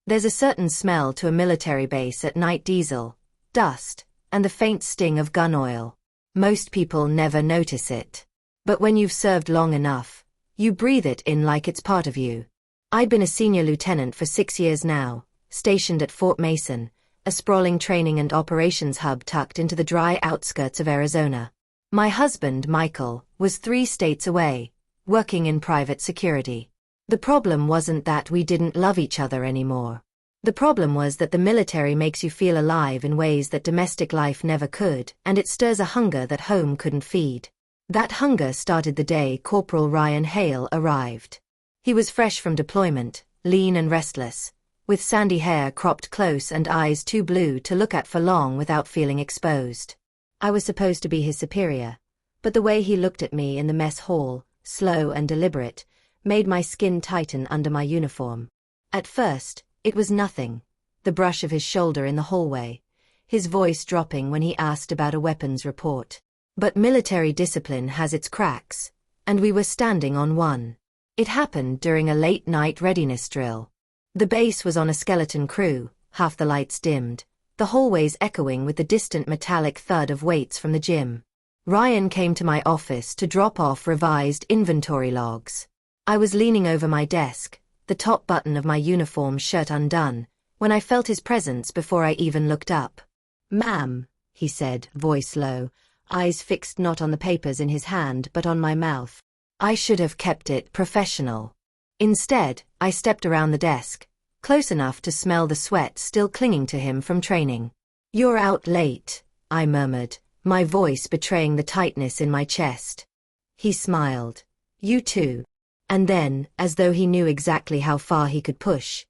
There's a certain smell to a military base at night: diesel, dust, and the faint sting of gun oil. Most people never notice it. But when you've served long enough, you breathe it in like it's part of you. I'd been a senior lieutenant for 6 years now, stationed at Fort Mason, a sprawling training and operations hub tucked into the dry outskirts of Arizona. My husband, Michael, was 3 states away, working in private security. The problem wasn't that we didn't love each other anymore. The problem was that the military makes you feel alive in ways that domestic life never could, and it stirs a hunger that home couldn't feed. That hunger started the day Corporal Ryan Hale arrived. He was fresh from deployment, lean and restless, with sandy hair cropped close and eyes too blue to look at for long without feeling exposed. I was supposed to be his superior, but the way he looked at me in the mess hall, slow and deliberate, made my skin tighten under my uniform. At first, it was nothing. The brush of his shoulder in the hallway, his voice dropping when he asked about a weapons report. But military discipline has its cracks, and we were standing on one. It happened during a late-night readiness drill. The base was on a skeleton crew, half the lights dimmed, the hallways echoing with the distant metallic thud of weights from the gym. Ryan came to my office to drop off revised inventory logs. I was leaning over my desk, the top button of my uniform shirt undone, when I felt his presence before I even looked up. "Ma'am," he said, voice low, eyes fixed not on the papers in his hand but on my mouth. I should have kept it professional. Instead, I stepped around the desk, close enough to smell the sweat still clinging to him from training. "You're out late," I murmured, my voice betraying the tightness in my chest. He smiled. "You too." And then, as though he knew exactly how far he could push,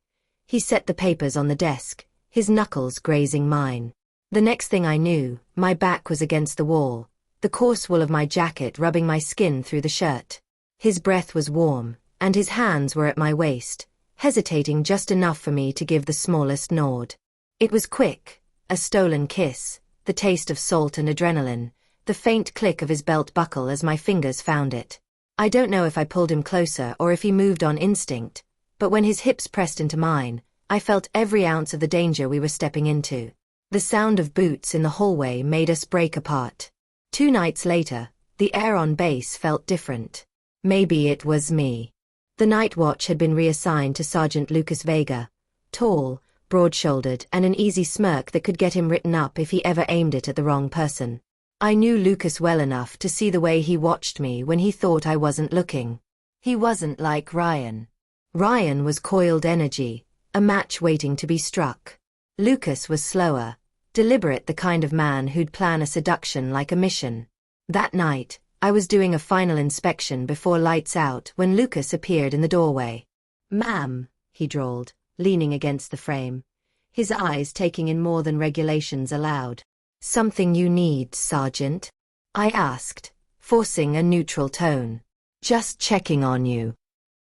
he set the papers on the desk, his knuckles grazing mine. The next thing I knew, my back was against the wall, the coarse wool of my jacket rubbing my skin through the shirt. His breath was warm, and his hands were at my waist, hesitating just enough for me to give the smallest nod. It was quick, a stolen kiss, the taste of salt and adrenaline, the faint click of his belt buckle as my fingers found it. I don't know if I pulled him closer or if he moved on instinct, but when his hips pressed into mine, I felt every ounce of the danger we were stepping into. The sound of boots in the hallway made us break apart. 2 nights later, the air on base felt different. Maybe it was me. The night watch had been reassigned to Sergeant Lucas Vega, tall, broad-shouldered, and an easy smirk that could get him written up if he ever aimed it at the wrong person. I knew Lucas well enough to see the way he watched me when he thought I wasn't looking. He wasn't like Ryan. Ryan was coiled energy, a match waiting to be struck. Lucas was slower, deliberate, the kind of man who'd plan a seduction like a mission. That night, I was doing a final inspection before lights out when Lucas appeared in the doorway. "Ma'am," he drawled, leaning against the frame, his eyes taking in more than regulations allowed. "Something you need, Sergeant?" I asked, forcing a neutral tone. "Just checking on you."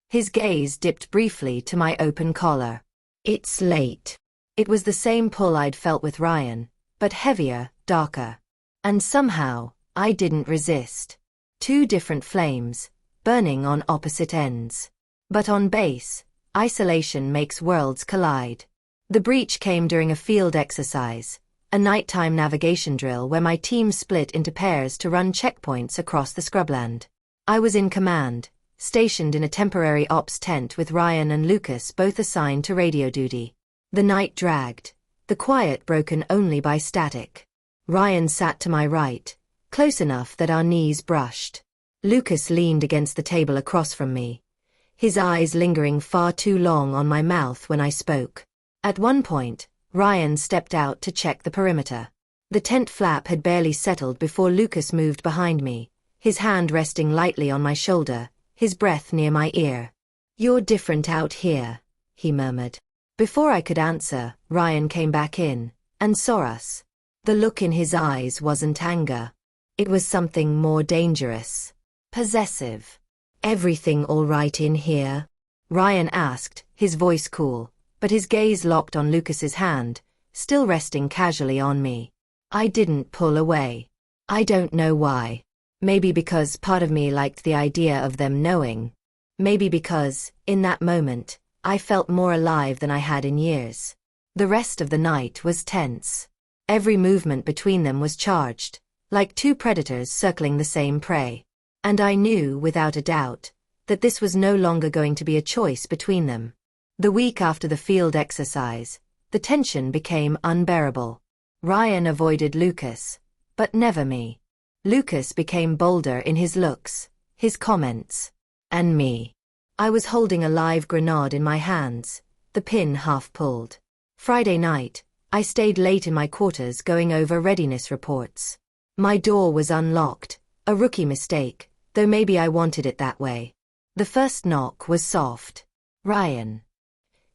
His gaze dipped briefly to my open collar. "It's late." It was the same pull I'd felt with Ryan, but heavier, darker. And somehow, I didn't resist. 2 different flames, burning on opposite ends. But on base, isolation makes worlds collide. The breach came during a field exercise, a nighttime navigation drill where my team split into pairs to run checkpoints across the scrubland. I was in command, stationed in a temporary ops tent with Ryan and Lucas both assigned to radio duty. The night dragged, the quiet broken only by static. Ryan sat to my right, close enough that our knees brushed. Lucas leaned against the table across from me, his eyes lingering far too long on my mouth when I spoke. At one point, Ryan stepped out to check the perimeter. The tent flap had barely settled before Lucas moved behind me, his hand resting lightly on my shoulder, his breath near my ear. "You're different out here," he murmured. Before I could answer, Ryan came back in, and saw us. The look in his eyes wasn't anger. It was something more dangerous. Possessive. "Everything all right in here?" Ryan asked, his voice cool, but his gaze locked on Lucas's hand, still resting casually on me. I didn't pull away. I don't know why. Maybe because part of me liked the idea of them knowing. Maybe because, in that moment, I felt more alive than I had in years. The rest of the night was tense. Every movement between them was charged, like two predators circling the same prey. And I knew, without a doubt, that this was no longer going to be a choice between them. The week after the field exercise, the tension became unbearable. Ryan avoided Lucas, but never me. Lucas became bolder in his looks, his comments. And me. I was holding a live grenade in my hands, the pin half pulled. Friday night, I stayed late in my quarters going over readiness reports. My door was unlocked, a rookie mistake, though maybe I wanted it that way. The first knock was soft. Ryan.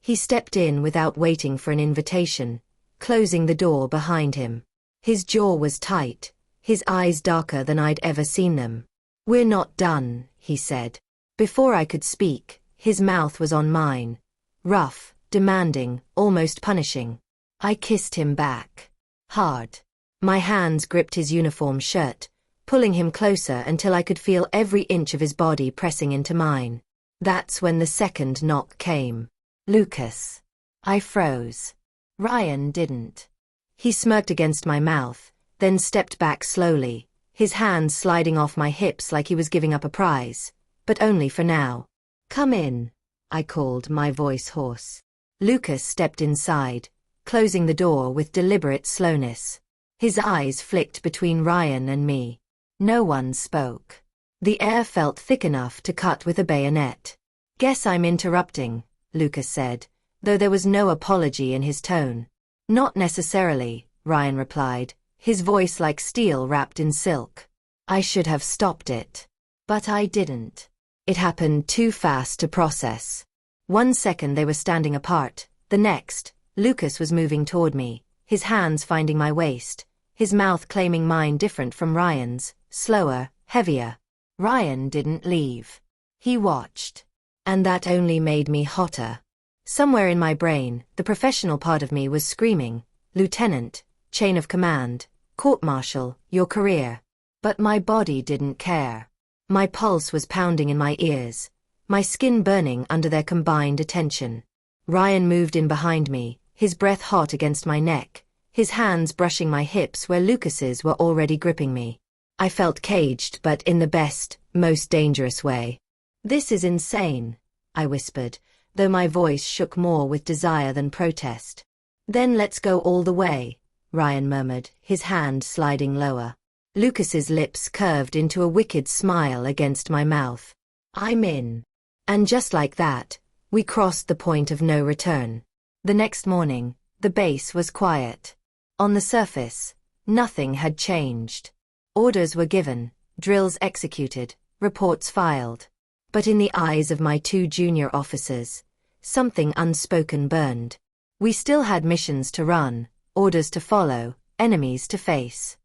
He stepped in without waiting for an invitation, closing the door behind him. His jaw was tight, his eyes darker than I'd ever seen them. "We're not done," he said. Before I could speak, his mouth was on mine. Rough, demanding, almost punishing. I kissed him back. Hard. My hands gripped his uniform shirt, pulling him closer until I could feel every inch of his body pressing into mine. That's when the second knock came. Lucas. I froze. Ryan didn't. He smirked against my mouth, then stepped back slowly, his hands sliding off my hips like he was giving up a prize. But only for now. "Come in," I called, my voice hoarse. Lucas stepped inside, closing the door with deliberate slowness. His eyes flicked between Ryan and me. No one spoke. The air felt thick enough to cut with a bayonet. "Guess I'm interrupting," Lucas said, though there was no apology in his tone. "Not necessarily," Ryan replied, his voice like steel wrapped in silk. I should have stopped it. But I didn't. It happened too fast to process. 1 second they were standing apart, the next, Lucas was moving toward me, his hands finding my waist, his mouth claiming mine different from Ryan's, slower, heavier. Ryan didn't leave. He watched. And that only made me hotter. Somewhere in my brain, the professional part of me was screaming, "Lieutenant, chain of command, court-martial, your career." But my body didn't care. My pulse was pounding in my ears, my skin burning under their combined attention. Ryan moved in behind me, his breath hot against my neck, his hands brushing my hips where Lucas's were already gripping me. I felt caged, but in the best, most dangerous way. "This is insane," I whispered, though my voice shook more with desire than protest. "Then let's go all the way," Ryan murmured, his hand sliding lower. Lucas's lips curved into a wicked smile against my mouth. "I'm in." And just like that, we crossed the point of no return. The next morning, the base was quiet. On the surface, nothing had changed. Orders were given, drills executed, reports filed. But in the eyes of my 2 junior officers, something unspoken burned. We still had missions to run, orders to follow, enemies to face.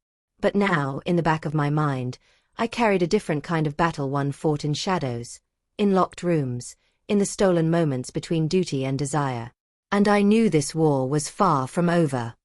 But now, in the back of my mind, I carried a different kind of battle one fought in shadows, in locked rooms, in the stolen moments between duty and desire. And I knew this war was far from over.